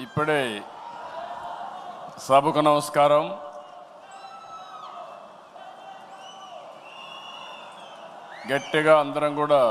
ఇప్పుడే సభకు నమస్కారం. గట్టిగా అందరం కూడా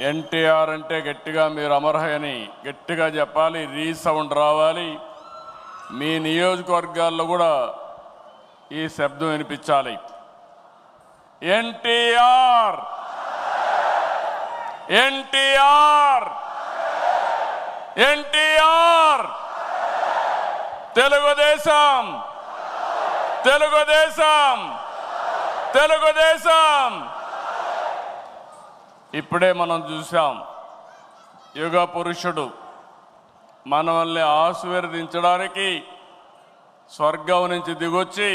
ఎన్టీఆర్ అంటే గట్టిగా మీరు అమర్హయని గట్టిగా చెప్పాలి, రీసౌండ్ రావాలి. మీ నియోజకవర్గాల్లో కూడా ఈ శబ్దం వినిపించాలి. ఎన్టీఆర్, ఎన్టీఆర్, ఎన్టీఆర్, తెలుగుదేశం, తెలుగుదేశం, తెలుగుదేశం. ఇప్పుడే మనం చూసాం, యుగ పురుషుడు మనల్ని ఆశీర్వదించడానికి స్వర్గం నుంచి దిగొచ్చి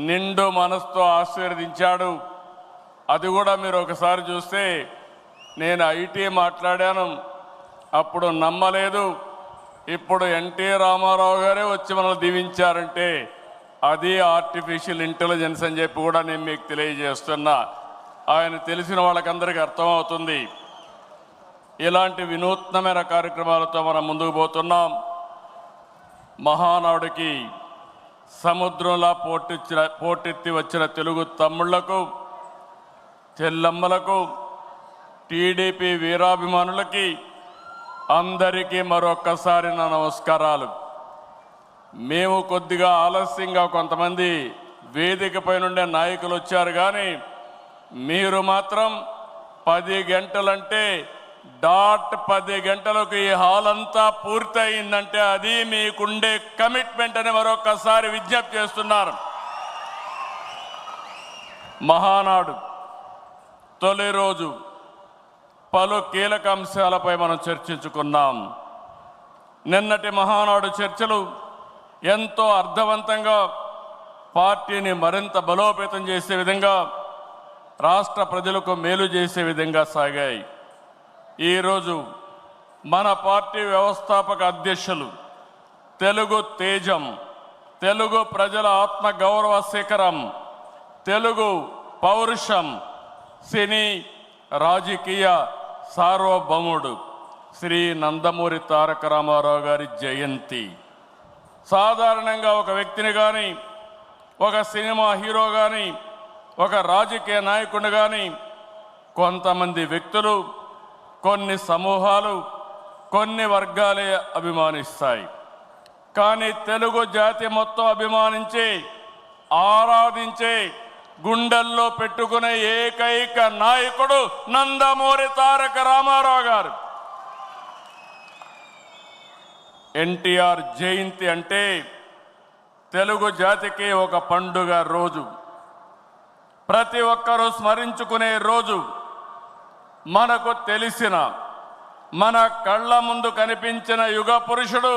నిండు మనసుతో ఆశీర్వదించాడు. అది కూడా మీరు ఒకసారి చూస్తే, నేను ఐటీ మాట్లాడాను, అప్పుడు నమ్మలేదు. ఇప్పుడు ఎన్టీ రామారావు గారే వచ్చి మనల్ని దీవించారంటే అది ఆర్టిఫిషియల్ ఇంటెలిజెన్స్ అని చెప్పి కూడా నేను మీకు తెలియజేస్తున్నా. ఆయన తెలిసిన వాళ్ళకందరికీ అర్థమవుతుంది. ఇలాంటి వినూత్నమైన కార్యక్రమాలతో మనం ముందుకు పోతున్నాం. మహానాడుకి సముద్రంలా పోటెత్తి వచ్చిన తెలుగు తమ్ముళ్లకు, చెల్లమ్మలకు, టీడీపీ వీరాభిమానులకి అందరికీ మరొక్కసారి నా నమస్కారాలు. మేము కొద్దిగా ఆలస్యంగా కొంతమంది వేదికపై నుండే నాయకులు వచ్చారు, కానీ మీరు మాత్రం 10 గంటలంటే డాట్ 10 గంటలకు ఈ హాల్ అంతా పూర్తయిందంటే అది మీకుండే కమిట్మెంట్ అని మరొక్కసారి విజ్ఞప్తి చేస్తున్నారు. మహానాడు తొలి రోజు పలు కీలక అంశాలపై మనం చర్చించుకున్నాం. నిన్నటి మహానాడు చర్చలు ఎంతో అర్థవంతంగా పార్టీని మరింత బలోపేతం చేసే విధంగా, రాష్ట్ర ప్రజలకు మేలు చేసే విధంగా సాగాయి. ఈరోజు మన పార్టీ వ్యవస్థాపక అధ్యక్షులు, తెలుగు తేజం, తెలుగు ప్రజల ఆత్మ గౌరవ శిఖరం, తెలుగు పౌరుషం, సినీ రాజకీయ సార్వభౌముడు శ్రీ నందమూరి తారక రామారావు గారి జయంతి. సాధారణంగా ఒక వ్యక్తిని కానీ, ఒక సినిమా హీరో కానీ, ఒక రాజకీయ నాయకుడిని కానీ కొంతమంది వ్యక్తులు, కొన్ని సమూహాలు, కొన్ని వర్గాలే అభిమానిస్తాయి. కానీ తెలుగు జాతి మొత్తం అభిమానించే, ఆరాధించే, గుండెల్లో పెట్టుకునే ఏకైక నాయకుడు నందమూరి తారక రామారావు గారు. ఎన్టీఆర్ జయంతి అంటే తెలుగు జాతికి ఒక పండుగ రోజు, ప్రతి ఒక్కరూ స్మరించుకునే రోజు. మనకు తెలిసిన, మన కళ్ళ ముందు కనిపించిన యుగ పురుషుడు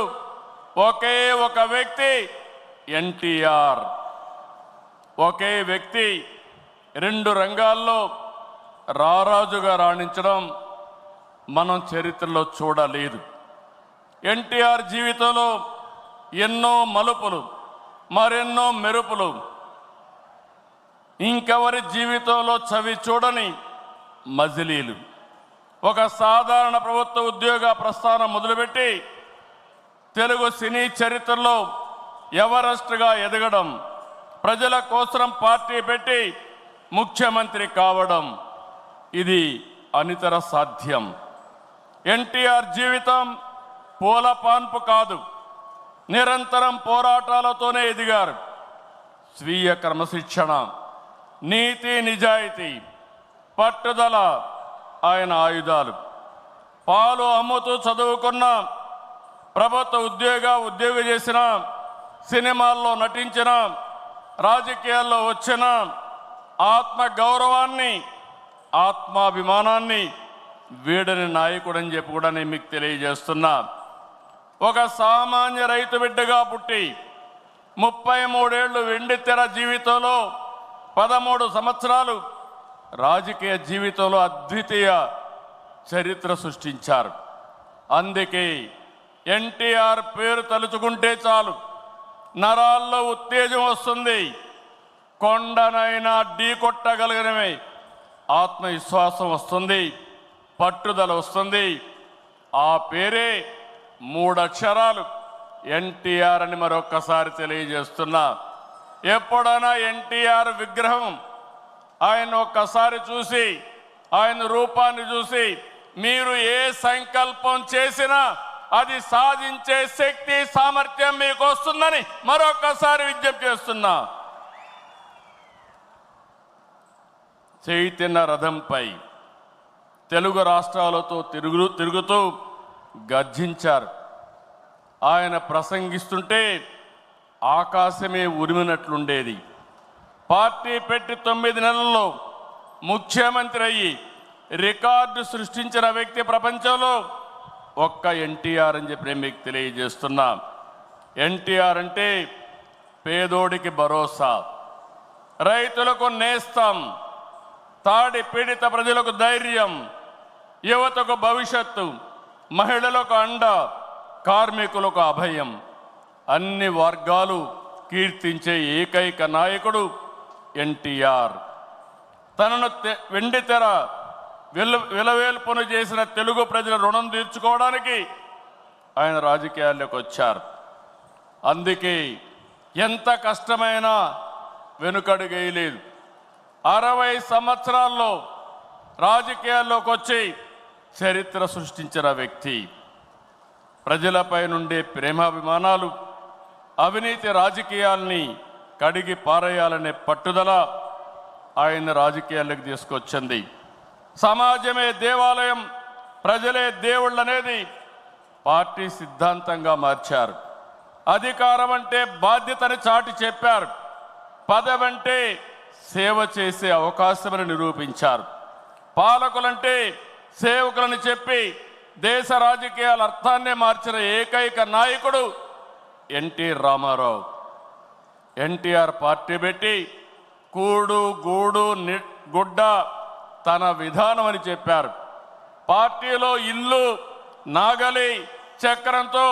ఒకే ఒక వ్యక్తి, ఎన్టీఆర్. ఒకే వ్యక్తి 2 రంగాల్లో రారాజుగా రాణించడం మనం చరిత్రలో చూడలేదు. ఎన్టీఆర్ జీవితంలో ఎన్నో మలుపులు, మరెన్నో మెరుపులు, ఇంకెవరి జీవితంలో చవి చూడని మజిలీలు. ఒక సాధారణ ప్రభుత్వ ఉద్యోగ ప్రస్థానం మొదలుపెట్టి తెలుగు సినీ చరిత్రలో ఎవరెస్ట్గా ఎదగడం, ప్రజల కోసం పార్టీ పెట్టి ముఖ్యమంత్రి కావడం, ఇది అనితర సాధ్యం. ఎన్టీఆర్ జీవితం పూల పాన్పు కాదు, నిరంతరం పోరాటాలతోనే ఎదిగారు. స్వీయ క్రమశిక్షణ, నీతి నిజాయితీ, పట్టుదల ఆయన ఆయుధాలు. పాలు అమ్ముతూ చదువుకున్న, ప్రభుత్వ ఉద్యోగం చేసిన, సినిమాల్లో నటించిన, రాజకీయాల్లో వచ్చిన, ఆత్మ గౌరవాన్ని, ఆత్మాభిమానాన్ని వీడని నాయకుడని చెప్పి కూడా నేను మీకు తెలియజేస్తున్నా. ఒక సామాన్య రైతు బిడ్డగా పుట్టి 33 ఏళ్ళు వెండితెర జీవితంలో 13 సంవత్సరాలు రాజకీయ జీవితంలో అద్వితీయ చరిత్ర సృష్టించారు. అందుకే ఎన్టీఆర్ పేరు తలుచుకుంటే చాలు నరాల్లో ఉత్తేజం వస్తుంది. కొండనైనా ఢీ కొట్టగలిగినవి ఆత్మవిశ్వాసం వస్తుంది, పట్టుదల వస్తుంది. ఆ పేరే 3 అక్షరాలు ఎన్టీఆర్ అని మరొక్కసారి తెలియజేస్తున్నా. ఎప్పుడైనా ఎన్టీఆర్ విగ్రహం ఆయన ఒక్కసారి చూసి, ఆయన రూపాన్ని చూసి మీరు ఏ సంకల్పం చేసినా అది సాధించే శక్తి సామర్థ్యం మీకు వస్తుందని మరొక్కసారి విజ్ఞప్తి చేస్తున్నా. చైతన్య రథంపై తెలుగు రాష్ట్రాలతో తిరుగుతూ గర్జించారు. ఆయన ప్రసంగిస్తుంటే ఆకాశమే ఉరిమినట్లుండేది. పార్టీ పెట్టి 9 నెలల్లో ముఖ్యమంత్రి అయ్యి రికార్డు సృష్టించిన వ్యక్తి ప్రపంచంలో ఒక్క ఎన్టీఆర్ అని చెప్పి మీకు తెలియజేస్తున్నా. ఎన్టీఆర్ అంటే పేదోడికి భరోసా, రైతులకు నేస్తం, తాడి పీడిత ప్రజలకు ధైర్యం, యువతకు భవిష్యత్తు, మహిళలకు అండ, కార్మికులకు అభయం. అన్ని వర్గాలు కీర్తించే ఏకైక నాయకుడు ఎన్టీఆర్. తనను వెండితెర విలవేల్పును చేసిన తెలుగు ప్రజల రుణం తీర్చుకోవడానికి ఆయన రాజకీయాల్లోకి వచ్చారు. అందుకే ఎంత కష్టమైనా వెనుకడుగేయలేదు. 60 సంవత్సరాల్లో రాజకీయాల్లోకి వచ్చి చరిత్ర సృష్టించిన వ్యక్తి. ప్రజలపై నుండే ప్రేమాభిమానాలు, అవినీతి రాజకీయాల్ని కడిగి పారేయాలనే పట్టుదల ఆయన రాజకీయాల్లోకి తీసుకొచ్చింది. సమాజమే దేవాలయం, ప్రజలే దేవుళ్ళనేది పార్టీ సిద్ధాంతంగా మార్చారు. అధికారం అంటే బాధ్యతని చాటి చెప్పారు. పదవంటే సేవ చేసే అవకాశమని నిరూపించారు. పాలకులంటే సేవకులని చెప్పి దేశ రాజకీయాల అర్థాన్నే మార్చిన ఏకైక నాయకుడు ఎన్టీ రామారావు. ఎన్టీఆర్ పార్టీ పెట్టి కూడు గూడు గుడ్డ తన విధానం అని చెప్పారు. పార్టీలో ఇల్లు, నాగలి, చక్రంతో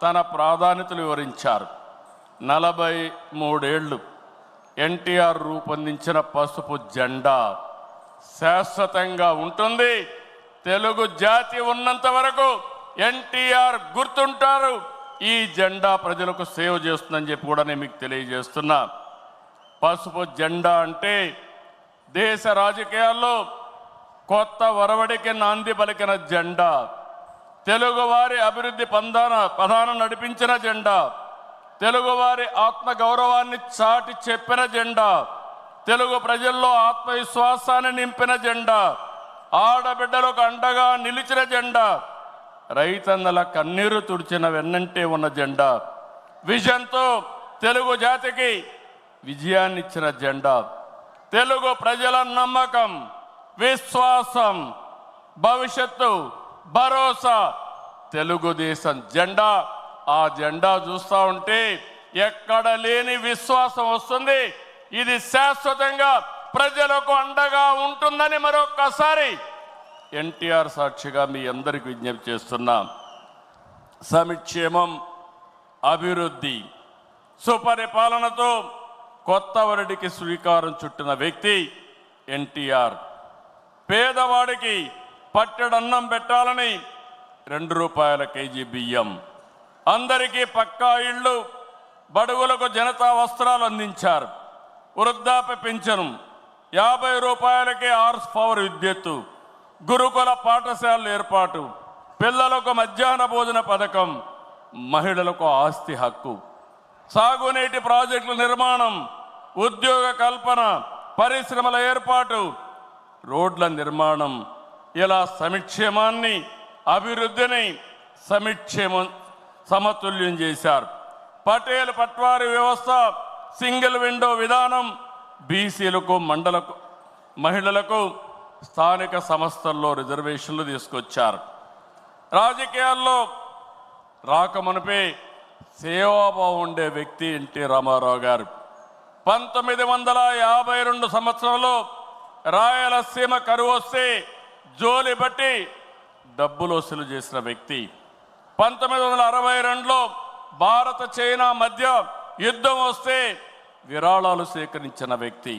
తన ప్రాధాన్యతలు వివరించారు. 43 ఏళ్ళు ఎన్టీఆర్ రూపొందించిన పసుపు జెండా శాశ్వతంగా ఉంటుంది. తెలుగు జాతి ఉన్నంత వరకు ఎన్టీఆర్ గుర్తుంటారు. ఈ జెండా ప్రజలకు సేవ చేస్తుందని చెప్పి కూడా నేను మీకు తెలియజేస్తున్నా. పసుపు జెండా అంటే దేశ రాజకీయాల్లో కొత్త ఒరవడికి నాంది పలికిన జెండా, తెలుగువారి అభివృద్ధి పదాన నడిపించిన జెండా, తెలుగువారి ఆత్మ గౌరవాన్ని చాటి చెప్పిన జెండా, తెలుగు ప్రజల్లో ఆత్మవిశ్వాసాన్ని నింపిన జెండా, ఆడబిడ్డలకు అండగా నిలిచిన జెండా, రైతన్నల కన్నీరు తుడిచిన వెన్నంటే ఉన్న జెండా, విజన్తో తెలుగు జాతికి విజయాన్నిచ్చిన జెండా, తెలుగు ప్రజల నమ్మకం, విశ్వాసం, భవిష్యత్తు, భరోసా తెలుగుదేశం జెండా. ఆ జెండా చూస్తూ ఉంటే ఎక్కడ లేని విశ్వాసం వస్తుంది. ఇది శాశ్వతంగా ప్రజలకు అండగా ఉంటుందని మరొక్కసారి ఎన్టీఆర్ సాక్షిగా మీ అందరికి విజ్ఞప్తి చేస్తున్నాం. సంక్షేమం, అభివృద్ధి, సుపరిపాలనతో కొత్త వరడికి శ్రీకారం చుట్టిన వ్యక్తి ఎన్టీఆర్. పేదవాడికి పట్టెడన్నం పెట్టాలని 2 రూపాయల కేజీ బియ్యం, అందరికీ పక్కా ఇళ్ళు, బడుగులకు జనతా వస్త్రాలు అందించారు. వృద్ధాప్య పింఛను, 50 రూపాయలకే హార్స్ పవర్ విద్యుత్తు, గురుకుల పాఠశాలల ఏర్పాటు, పిల్లలకు మధ్యాహ్న భోజన పథకం, మహిళలకు ఆస్తి హక్కు, సాగునీటి ప్రాజెక్టుల నిర్మాణం, ఉద్యోగ కల్పన, పరిశ్రమల ఏర్పాటు, రోడ్ల నిర్మాణం. ఇలా సంక్షేమాన్ని, అభివృద్ధిని సమతుల్యం చేశారు. పటేల్ పట్వారీ వ్యవస్థ, సింగిల్ విండో విధానం, బీసీలకు, మహిళలకు స్థానిక సంస్థల్లో రిజర్వేషన్లు తీసుకొచ్చారు. రాజకీయాల్లో రాకమునిపే సేవాభావం ఉండే వ్యక్తి ఎన్టీ రామారావు గారు. 1952 సంవత్సరంలో రాయలసీమ కరువు వస్తే జోలి బట్టి డబ్బులు వసూలు చేసిన వ్యక్తి. 1962లో భారత చైనా మధ్య యుద్ధం వస్తే విరాళాలు సేకరించిన వ్యక్తి.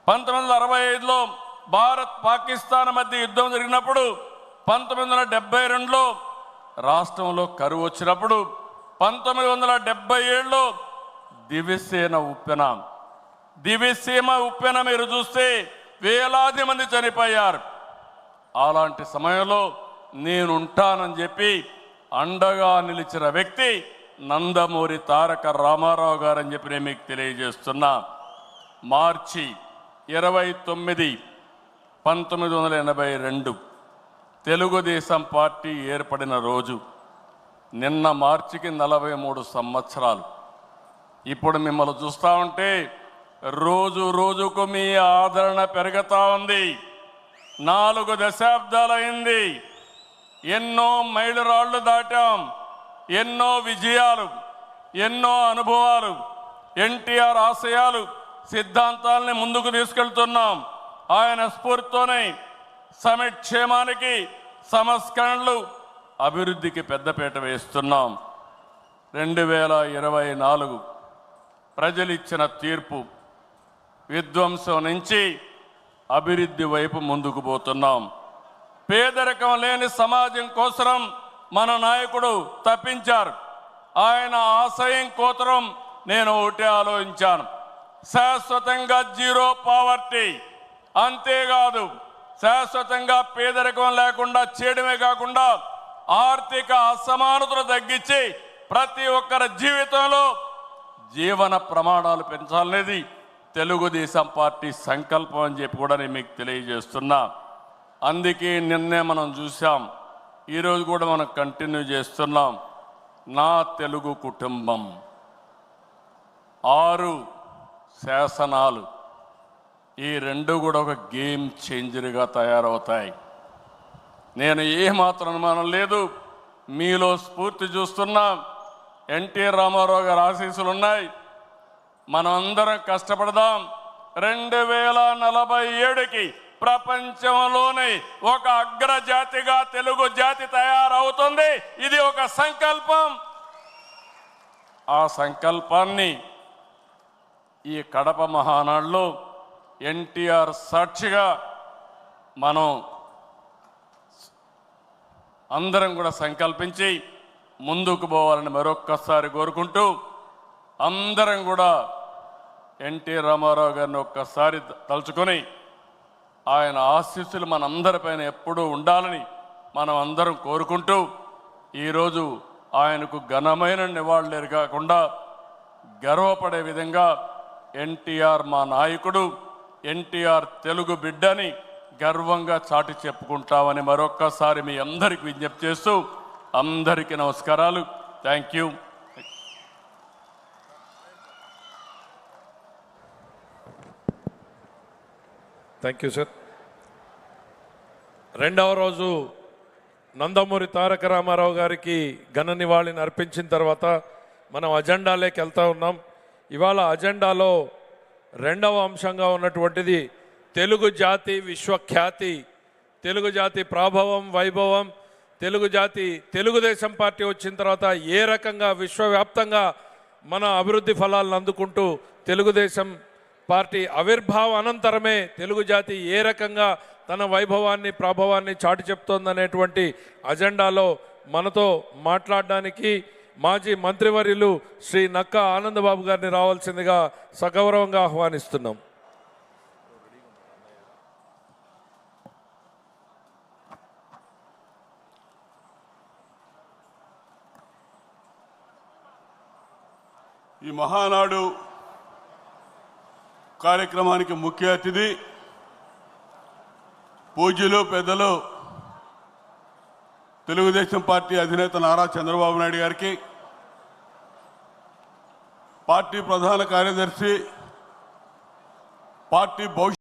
1965లో భారత్ పాకిస్తాన్ మధ్య యుద్ధం జరిగినప్పుడు 1972లో రాష్ట్రంలో కరువు వచ్చినప్పుడు 1977లో దివిసీమ ఉప్పెన మీరు చూస్తే వేలాది మంది చనిపోయారు. అలాంటి సమయంలో నేనుంటానని చెప్పి అండగా నిలిచిన వ్యక్తి నందమూరి తారక రామారావు గారని చెప్పి నేను మీకు తెలియజేస్తున్నా. మార్చి 29, 1982 తెలుగుదేశం పార్టీ ఏర్పడిన రోజు. నిన్న మార్చికి 43 సంవత్సరాలు. ఇప్పుడు మిమ్మల్ని చూస్తూ ఉంటే రోజు రోజుకు మీ ఆదరణ పెరుగుతూ ఉంది. 4 దశాబ్దాలైంది. ఎన్నో మైలురాళ్లు దాటాం, ఎన్నో విజయాలు, ఎన్నో అనుభవాలు. ఎన్టీఆర్ ఆశయాలు, సిద్ధాంతాలని ముందుకు తీసుకెళ్తున్నాం. ఆయన స్ఫూర్తితోనే సమిక్షేమానికి, సంస్కరణలు, అభివృద్ధికి పెద్దపీట వేస్తున్నాం. 2024 ప్రజలిచ్చిన తీర్పు, విధ్వంసం నుంచి అభివృద్ధి వైపు ముందుకు పోతున్నాం. పేదరికం లేని సమాజం కోసం మన నాయకుడు తప్పించారు. ఆయన ఆశయం కోసరం నేను ఒకటే ఆలోచించాను, శాశ్వతంగా జీరో పావర్టీ. అంతేకాదు, శాశ్వతంగా పేదరికం లేకుండా చేయడమే కాకుండా ఆర్థిక అసమానతలు తగ్గించి ప్రతి ఒక్కరి జీవితంలో జీవన ప్రమాణాలు పెంచాలనేది తెలుగుదేశం పార్టీ సంకల్పం అని చెప్పి కూడా నేను మీకు తెలియజేస్తున్నా. అందుకే నిన్నే మనం చూసాం, ఈరోజు కూడా మనం కంటిన్యూ చేస్తున్నాం. నా తెలుగు కుటుంబం, 6 శాసనాలు, ఈ 2 కూడా ఒక గేమ్ చేంజర్గా తయారవుతాయి. నేను ఏమాత్రం అనుమానం లేదు, మీలో స్ఫూర్తి చూస్తున్నా. ఎన్టీ రామారావు గారి ఆశీస్సులు ఉన్నాయి. మనం అందరం కష్టపడదాం. 2047కి ప్రపంచంలోనే ఒక అగ్రజాతిగా తెలుగు జాతి తయారవుతుంది. ఇది ఒక సంకల్పం. ఆ సంకల్పాన్ని ఈ కడప మహానాడులో ఎన్టీఆర్ సాక్షిగా మనం అందరం కూడా సంకల్పించి ముందుకు పోవాలని మరొక్కసారి కోరుకుంటూ, అందరం కూడా ఎన్టీ రామారావు గారిని ఒక్కసారి తలుచుకొని ఆయన ఆశీస్సులు మనందరిపైన ఎప్పుడూ ఉండాలని మనం అందరం కోరుకుంటూ, ఈరోజు ఆయనకు ఘనమైన నివాళులు కాకుండా గర్వపడే విధంగా ఎన్టీఆర్ మా నాయకుడు, ఎన్టీఆర్ తెలుగు బిడ్డని గర్వంగా చాటి చెప్పుకుంటామని మరొక్కసారి మీ అందరికీ విజ్ఞప్తి చేస్తూ, అందరికీ నమస్కారాలు. Thank you. Thank you sir. రెండవ రోజు నందమూరి తారక రామారావు గారికి ఘన నివాళిని అర్పించిన తర్వాత మనం అజెండాలోకి వెళ్తూ ఉన్నాం. ఇవాళ అజెండాలో రెండవ అంశంగా ఉన్నటువంటిది తెలుగు జాతి విశ్వఖ్యాతి, తెలుగు జాతి ప్రాభవం, వైభవం, తెలుగు జాతి తెలుగుదేశం పార్టీ వచ్చిన తర్వాత ఏ రకంగా విశ్వవ్యాప్తంగా మన అభివృద్ధి ఫలాలను అందుకుంటూ తెలుగుదేశం పార్టీ ఆవిర్భావ అనంతరమే తెలుగు జాతి ఏ రకంగా తన వైభవాన్ని, ప్రాభవాన్ని చాటి చెప్తోందనేటువంటి అజెండాలో మనతో మాట్లాడడానికి మాజీ మంత్రివర్యులు శ్రీ నక్కా ఆనందబాబు గారిని రావాల్సిందిగా సగౌరవంగా ఆహ్వానిస్తున్నాం. ఈ మహానాడు కార్యక్రమానికి ముఖ్య అతిథి పూజ్యులు పెద్దలు తెలుగుదేశం పార్టీ అధినేత నారా చంద్రబాబు నాయుడు గారికి, పార్టీ ప్రధాన కార్యదర్శి, పార్టీ భవిష్యత్